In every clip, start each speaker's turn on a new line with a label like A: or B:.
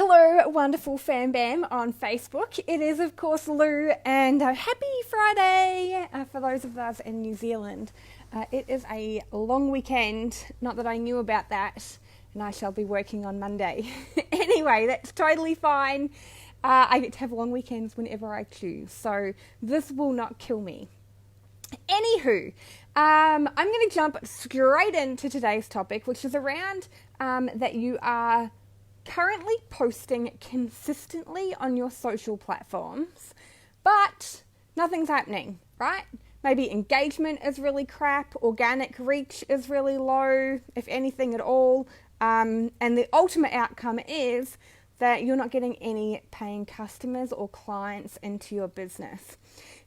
A: Hello, wonderful fan bam on Facebook. It is, of course, Lou, and happy Friday for those of us in New Zealand. It is a long weekend, not that I knew about that, and I shall be working on Monday. Anyway, that's totally fine. I get to have long weekends whenever I choose, so this will not kill me. Anywho, I'm going to jump straight into today's topic, which is around that you are currently posting consistently on your social platforms, but nothing's happening, right? Maybe engagement is really crap, organic reach is really low, if anything at all, and the ultimate outcome is that you're not getting any paying customers or clients into your business.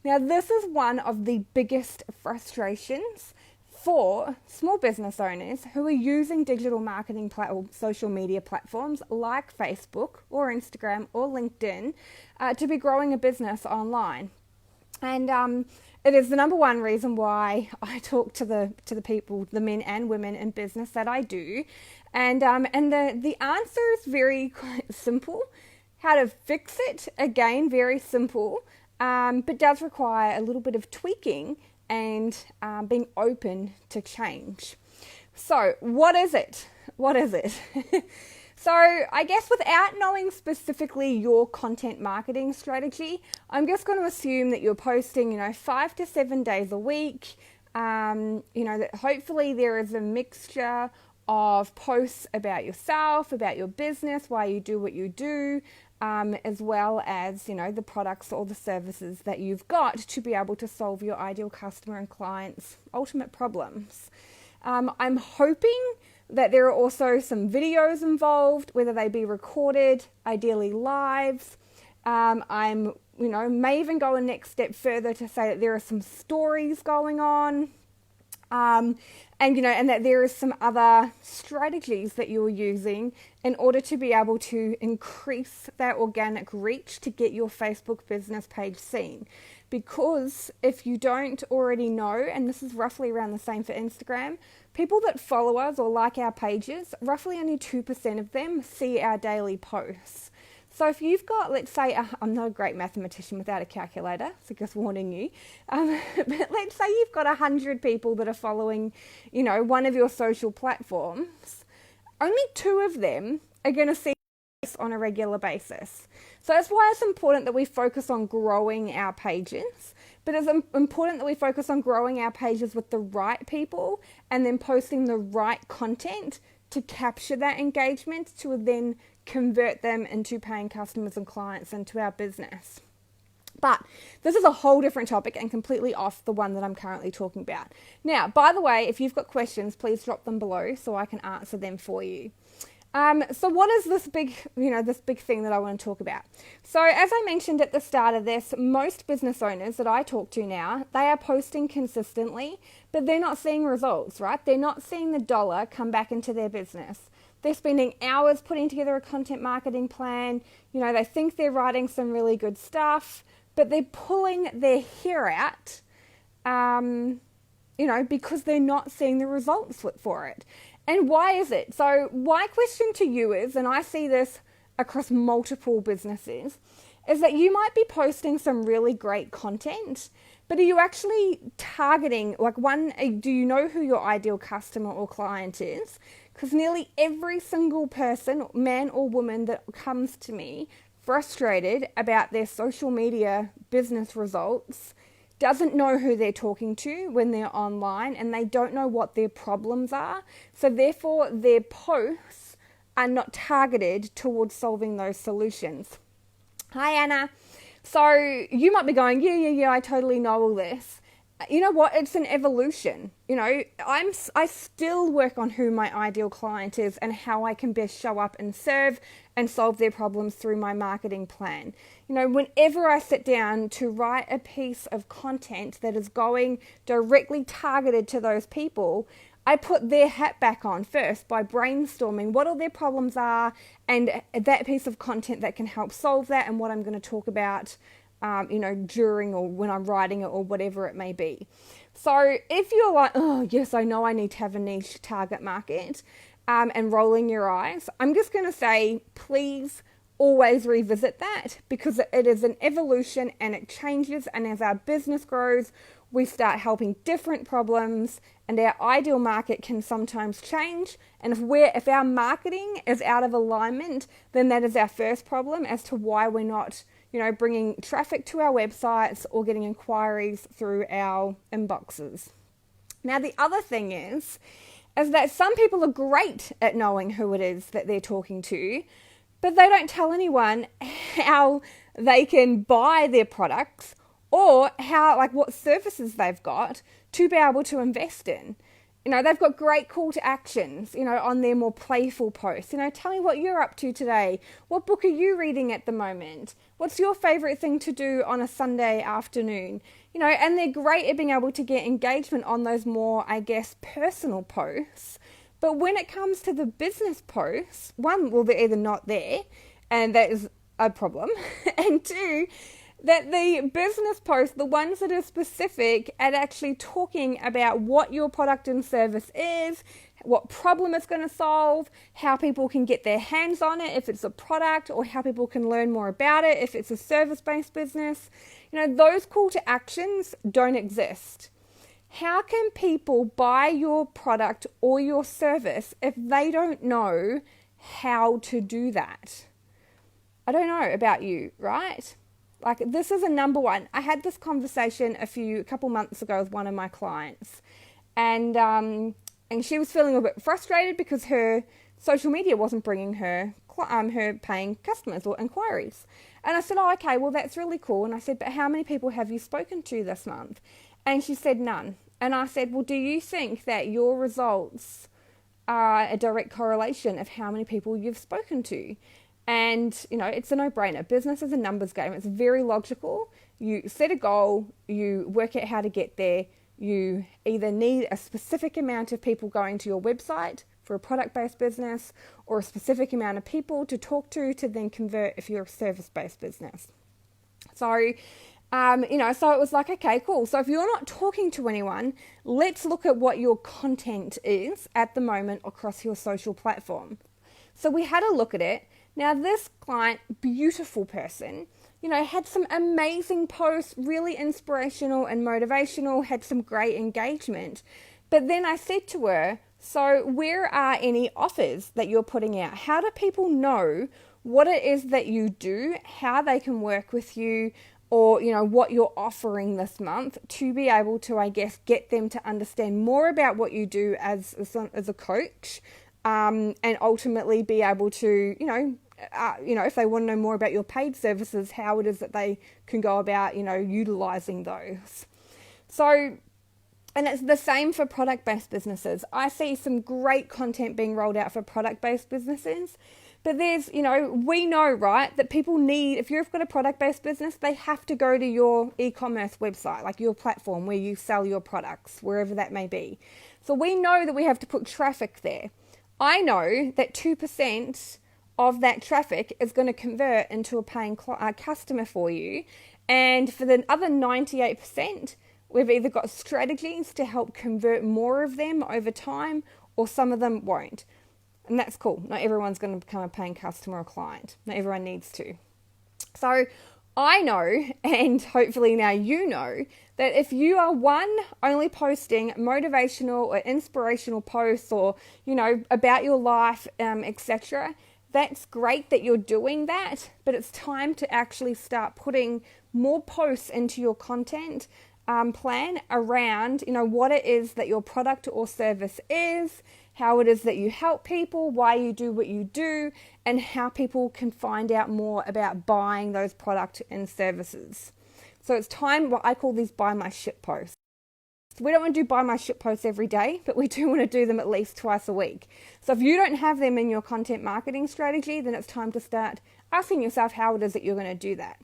A: Now, this is one of the biggest frustrations for small business owners who are using digital marketing or social media platforms like Facebook or Instagram or LinkedIn to be growing a business online. And it is the number one reason why I talk to the people, the men and women in business that I do. And the answer is very simple. How to fix it, again, very simple, but does require a little bit of tweaking and being open to change. So what is it? So I guess without knowing specifically your content marketing strategy, I'm just going to assume that you're posting, 5 to 7 days a week. That hopefully there is a mixture of posts about yourself, about your business, why you do what you do, as well as, the products or the services that you've got to be able to solve your ideal customer and clients' ultimate problems. I'm hoping that there are also some videos involved, whether they be recorded, ideally live. May even go a next step further to say that there are some stories going on. And that there is some other strategies that you're using in order to be able to increase that organic reach to get your Facebook business page seen. Because if you don't already know, and this is roughly around the same for Instagram, people that follow us or like our pages, roughly only 2% of them see our daily posts. So if you've got, let's say, I'm not a great mathematician without a calculator, so just warning you, but let's say you've got 100 people that are following, one of your social platforms, only 2 of them are going to see this on a regular basis. So that's why it's important that we focus on growing our pages, but it's important that we focus on growing our pages with the right people and then posting the right content to capture that engagement to then convert them into paying customers and clients into our business. But this is a whole different topic and completely off the one that I'm currently talking about. Now, by the way, if you've got questions, please drop them below so I can answer them for you. So what is this big thing that I want to talk about? So as I mentioned at the start of this, most business owners that I talk to now, they are posting consistently, but they're not seeing results, right? They're not seeing the dollar come back into their business. They're spending hours putting together a content marketing plan. They think they're writing some really good stuff, but they're pulling their hair out, because they're not seeing the results for it. And why is it? So my question to you is, and I see this across multiple businesses, is that you might be posting some really great content, but are you actually targeting, do you know who your ideal customer or client is? Because nearly every single person, man or woman, that comes to me frustrated about their social media business results doesn't know who they're talking to when they're online, and they don't know what their problems are. So therefore, their posts are not targeted towards solving those solutions. Hi, Anna. So you might be going, yeah, I totally know all this. You know what? It's an evolution. I still work on who my ideal client is and how I can best show up and serve and solve their problems through my marketing plan. Whenever I sit down to write a piece of content that is going directly targeted to those people, I put their hat back on first by brainstorming what all their problems are and that piece of content that can help solve that and what I'm going to talk about during or when I'm writing it or whatever it may be. So if you're like, oh, yes, I know I need to have a niche target market and rolling your eyes, I'm just going to say, please always revisit that because it is an evolution and it changes. And as our business grows, we start helping different problems and our ideal market can sometimes change. And if our marketing is out of alignment, then that is our first problem as to why we're not, bringing traffic to our websites or getting inquiries through our inboxes. Now, the other thing is that some people are great at knowing who it is that they're talking to, but they don't tell anyone how they can buy their products or what services they've got to be able to invest in. They've got great call to actions, on their more playful posts. Tell me what you're up to today. What book are you reading at the moment? What's your favorite thing to do on a Sunday afternoon? And they're great at being able to get engagement on those more, personal posts. But when it comes to the business posts, one, well, they're either not there, and that is a problem. And two, that the business posts, the ones that are specific at actually talking about what your product and service is, what problem it's going to solve, how people can get their hands on it if it's a product, or how people can learn more about it if it's a service-based business, those call to actions don't exist. How can people buy your product or your service if they don't know how to do that? I don't know about you, right? This is a number one. I had this conversation a couple months ago with one of my clients, and she was feeling a bit frustrated because her social media wasn't bringing her paying customers or inquiries. And I said, oh, okay, well, that's really cool. And I said, but how many people have you spoken to this month? And she said, none. And I said, well, do you think that your results are a direct correlation of how many people you've spoken to? And, it's a no-brainer. Business is a numbers game. It's very logical. You set a goal, you work out how to get there. You either need a specific amount of people going to your website for a product-based business or a specific amount of people to talk to then convert if you're a service-based business. So, so it was like, okay, cool. So if you're not talking to anyone, let's look at what your content is at the moment across your social platform. So we had a look at it. Now, this client, beautiful person, had some amazing posts, really inspirational and motivational, had some great engagement. But then I said to her, so where are any offers that you're putting out? How do people know what it is that you do, how they can work with you, or, what you're offering this month to be able to, get them to understand more about what you do as a coach, and ultimately be able to, if they want to know more about your paid services, how it is that they can go about, utilizing those. So, and it's the same for product-based businesses. I see some great content being rolled out for product-based businesses, but there's, we know, right, that people need, if you've got a product-based business, they have to go to your e-commerce website, like your platform where you sell your products, wherever that may be. So we know that we have to put traffic there. I know that 2% of that traffic is going to convert into a paying customer for you. And for the other 98%, we've either got strategies to help convert more of them over time, or some of them won't. And that's cool. Not everyone's going to become a paying customer or client. Not everyone needs to. So I know, and hopefully now you know, that if you are only posting motivational or inspirational posts or, about your life, etc., that's great that you're doing that, but it's time to actually start putting more posts into your content plan around, what it is that your product or service is, how it is that you help people, why you do what you do, and how people can find out more about buying those products and services. So it's time, what I call these buy my shit posts. We don't want to do buy my shit posts every day, but we do want to do them at least twice a week. So if you don't have them in your content marketing strategy, then it's time to start asking yourself how it is that you're going to do that.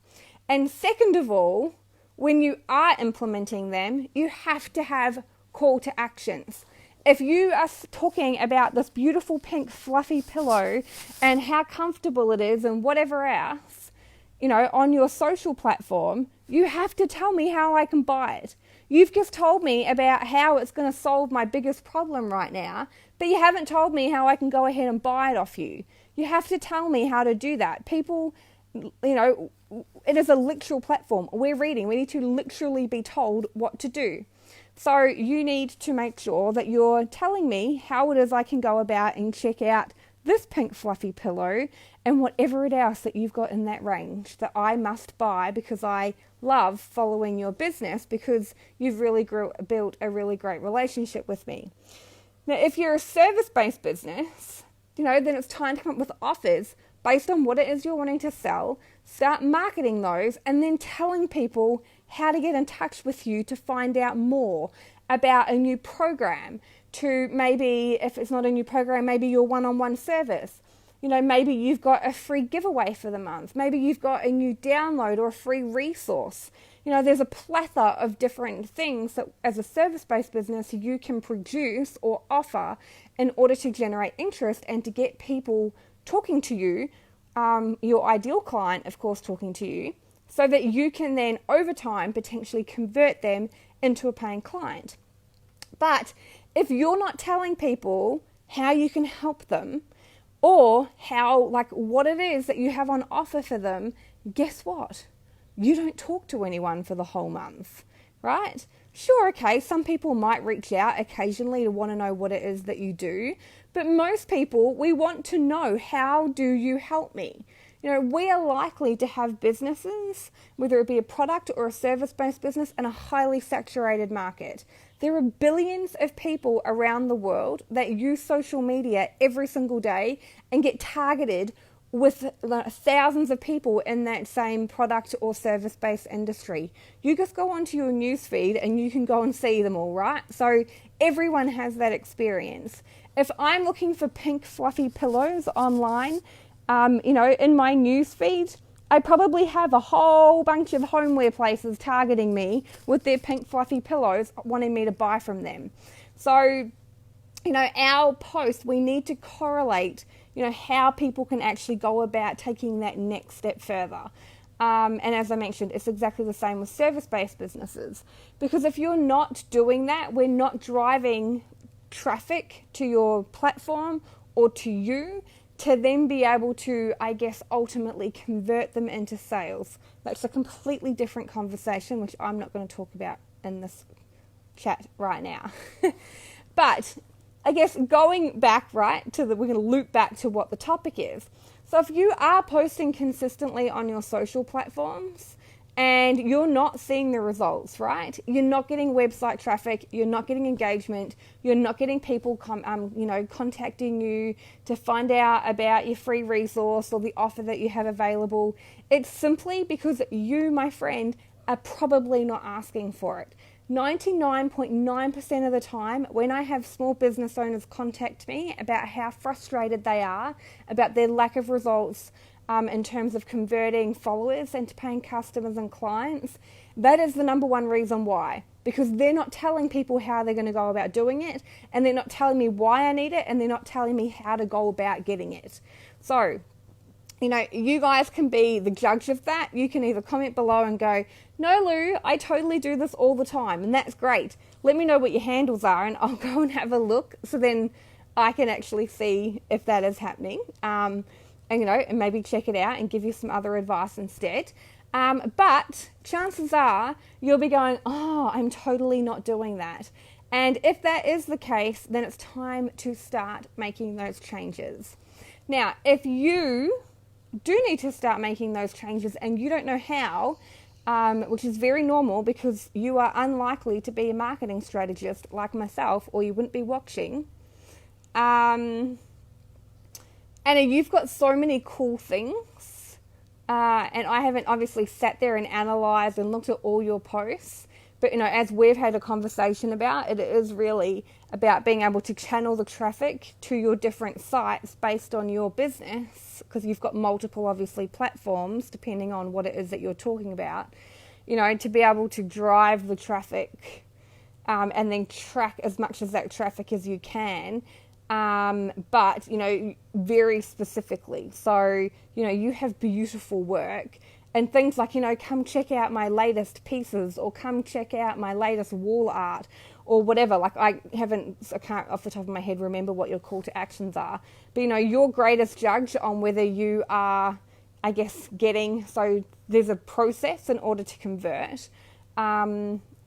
A: And second of all, when you are implementing them, you have to have call to actions. If you are talking about this beautiful pink fluffy pillow and how comfortable it is and whatever else, on your social platform, you have to tell me how I can buy it. You've just told me about how it's going to solve my biggest problem right now, but you haven't told me how I can go ahead and buy it off you. You have to tell me how to do that. People, it is a literal platform. We're reading. We need to literally be told what to do. So you need to make sure that you're telling me how it is I can go about and check out this pink fluffy pillow and whatever it else that you've got in that range that I must buy because I love following your business because you've really built a really great relationship with me. Now, if you're a service-based business, then it's time to come up with offers based on what it is you're wanting to sell, start marketing those, and then telling people how to get in touch with you to find out more about a new program, to maybe, if it's not a new program, maybe your one-on-one service. Maybe you've got a free giveaway for the month. Maybe you've got a new download or a free resource. There's a plethora of different things that as a service-based business you can produce or offer in order to generate interest and to get people talking to you, your ideal client, of course, talking to you, so that you can then, over time, potentially convert them into a paying client. But if you're not telling people how you can help them or what it is that you have on offer for them, guess what? You don't talk to anyone for the whole month, right? Sure, okay, some people might reach out occasionally to want to know what it is that you do, but most people, we want to know, how do you help me? We are likely to have businesses, whether it be a product or a service-based business, in a highly saturated market. There are billions of people around the world that use social media every single day and get targeted with thousands of people in that same product or service-based industry. You just go onto your newsfeed and you can go and see them all, right? So everyone has that experience. If I'm looking for pink fluffy pillows online, in my newsfeed, I probably have a whole bunch of homeware places targeting me with their pink fluffy pillows wanting me to buy from them. So, our post, we need to correlate, how people can actually go about taking that next step further. And as I mentioned, it's exactly the same with service-based businesses. Because if you're not doing that, we're not driving traffic to your platform or to you, to then be able to, ultimately convert them into sales. That's a completely different conversation, which I'm not going to talk about in this chat right now. But going back, right, we're going to loop back to what the topic is. So if you are posting consistently on your social platforms and you're not seeing the results, right? You're not getting website traffic, you're not getting engagement, you're not getting people contacting you to find out about your free resource or the offer that you have available. It's simply because you, my friend, are probably not asking for it. 99.9% of the time, when I have small business owners contact me about how frustrated they are about their lack of results in terms of converting followers into paying customers and clients, that is the number one reason why. Because they're not telling people how they're going to go about doing it, and they're not telling me why I need it, and they're not telling me how to go about getting it. So, you guys can be the judge of that. You can either comment below and go, no, Lou, I totally do this all the time, and that's great. Let me know what your handles are, and I'll go and have a look, so then I can actually see if that is happening. And maybe check it out and give you some other advice instead. But chances are you'll be going, oh, I'm totally not doing that. And if that is the case, then it's time to start making those changes. Now, if you do need to start making those changes and you don't know how, which is very normal because you are unlikely to be a marketing strategist like myself, or you wouldn't be watching. And you've got so many cool things, and I haven't obviously sat there and analysed and looked at all your posts, but as we've had a conversation about, it is really about being able to channel the traffic to your different sites based on your business, because you've got multiple obviously platforms depending on what it is that you're talking about, to be able to drive the traffic and then track as much of that traffic as you can. But, very specifically. So, you have beautiful work and things like, come check out my latest pieces, or come check out my latest wall art, or whatever. Like I can't off the top of my head remember what your call to actions are. But your greatest judge on whether you are, I guess, so there's a process in order to convert.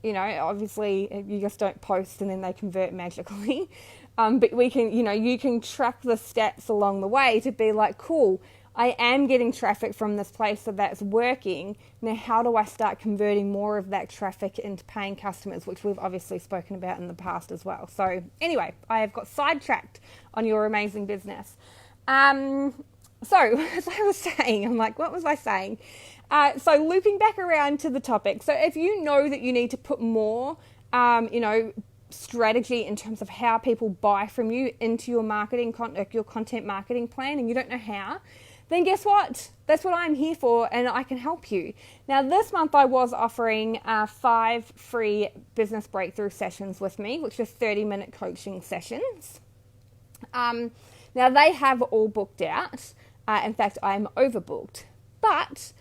A: Obviously you just don't post and then they convert magically. But we can, you can track the stats along the way to be like, cool, I am getting traffic from this place, so that's working. Now, how do I start converting more of that traffic into paying customers, which we've obviously spoken about in the past as well. So anyway, I have got sidetracked on your amazing business. So as I was saying, I'm like, what was I saying? So looping back around to the topic. So if you know that you need to put more, strategy in terms of how people buy from you into your marketing, your content marketing plan, and you don't know how, then guess what? That's what I'm here for, and I can help you. Now, this month I was offering 5 free business breakthrough sessions with me, which are 30-minute coaching sessions. Now, they have all booked out. In fact, I'm overbooked. But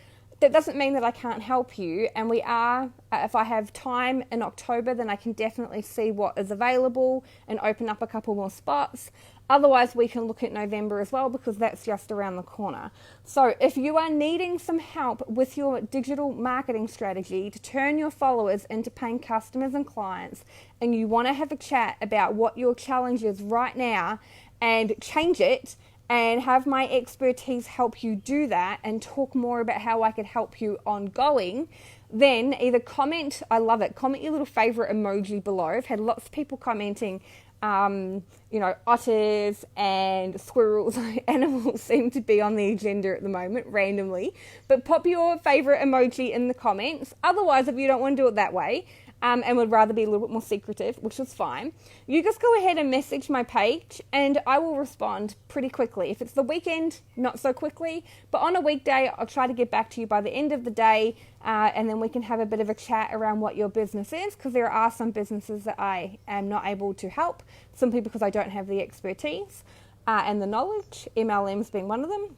A: that doesn't mean that I can't help you, and we are, if I have time in October, then I can definitely see what is available and open up a couple more spots. Otherwise, we can look at November as well, because that's just around the corner. So if you are needing some help with your digital marketing strategy to turn your followers into paying customers and clients, and you want to have a chat about what your challenge is right now and change it, and have my expertise help you do that and talk more about how I could help you ongoing, then either comment, I love it, comment your little favorite emoji below. I've had lots of people commenting, otters and squirrels, animals seem to be on the agenda at the moment, randomly. But pop your favorite emoji in the comments. Otherwise, if you don't want to do it that way, and would rather be a little bit more secretive, which is fine, you just go ahead and message my page and I will respond pretty quickly. If it's the weekend, not so quickly, but on a weekday, I'll try to get back to you by the end of the day, and then we can have a bit of a chat around what your business is, because there are some businesses that I am not able to help, simply because I don't have the expertise and the knowledge, MLMs being one of them.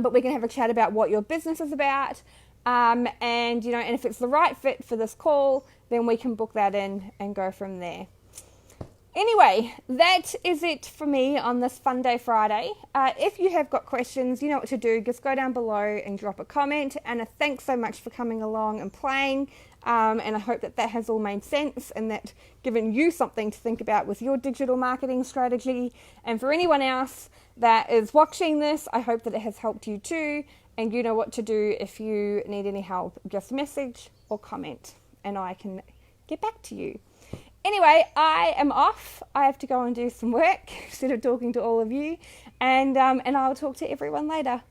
A: But we can have a chat about what your business is about, and if it's the right fit for this call, then we can book that in and go from there. Anyway, that is it for me on this Fun Day Friday. If you have got questions, you know what to do. Just go down below and drop a comment. And thanks so much for coming along and playing. And I hope that has all made sense and that given you something to think about with your digital marketing strategy. And for anyone else that is watching this, I hope that it has helped you too. And you know what to do if you need any help. Just message or comment and I can get back to you. Anyway, I am off. I have to go and do some work instead of talking to all of you. And I'll talk to everyone later.